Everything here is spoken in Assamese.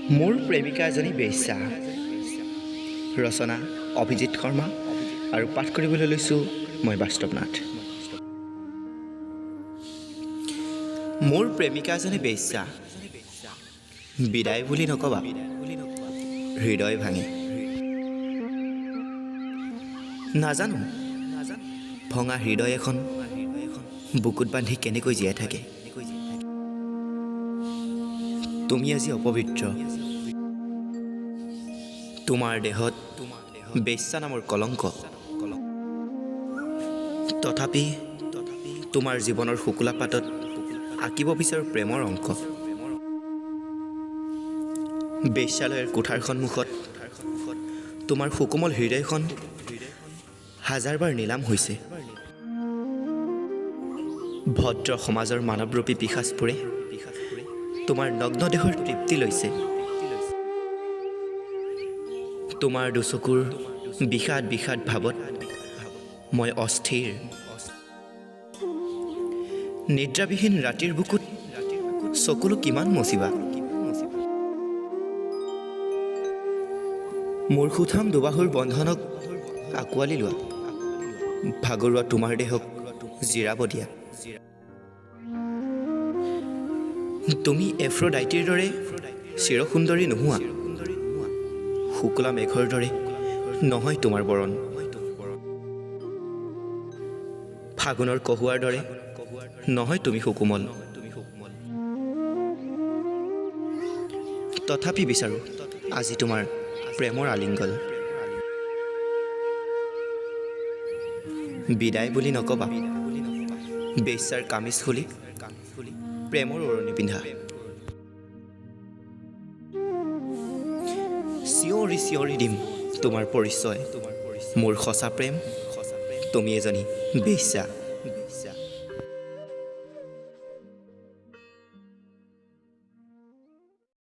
মোৰ প্ৰেমিকা এজনী বেশ্যা। ৰচনা অভিজিত শৰ্মা আৰু পাঠ কৰিবলৈ লৈছোঁ মই বাস্তৱ নাথ। মোৰ প্ৰেমিকা এজনী বেশ্যা, বিদায় বুলি নকবা হৃদয় ভাঙি। নাজানো ভঙা হৃদয় এখন বুকুত বান্ধি কেনেকৈ জীয়াই থাকে। তুমি আজি অপবিত্ৰ, তোমাৰ দেহত বেশ্যা নামৰ কলংক। তথাপি তোমাৰ জীৱনৰ শুকুলা পাতত আঁকিব বিচাৰোঁ প্ৰেমৰ অংক। বেশ্যালয়ৰ কোঠাৰ সন্মুখত তোমাৰ সুকোমল হৃদয়খন হাজাৰবাৰ নিলাম হৈছে। ভদ্ৰ সমাজৰ মানৱৰূপী পিশাচবোৰে তোমাৰ নগ্ন দেহৰ তৃপ্তি লৈছে। তোমাৰ দুচকুৰ বিষাদ বিষাদ ভাৱত মই অস্থিৰ। নিদ্ৰাবিহীন ৰাতিৰ বুকুত চকুলো কিমান মচিবা। মোৰ সুঠাম দুবাহুৰ বন্ধনক আঁকোৱালি লোৱা, ভাগৰুৱা তোমাৰ দেহক জিৰাব দিয়া। তুমি এফ্ৰ'ডাইটিৰ দৰে চিৰসুন্দৰী নোহোৱা, শুক্লা মেঘৰ দৰে নহয় তোমাৰ বৰণ। ফাগুনৰ কহুৱাৰ দৰে নহয় তুমি সুকোমল। তথাপি বিচাৰোঁ আজি তোমাৰ প্ৰেমৰ আলিংগন। বিদায় বুলি নকবা বেশ্যাৰ কামিজ খুলি প্ৰেমৰ ওৰণি পিন্ধা। চিঞৰি চিঞৰি দিম তোমাৰ পৰিচয়, মোৰ সঁচা প্ৰেম তুমি এজনী বেশ্যা।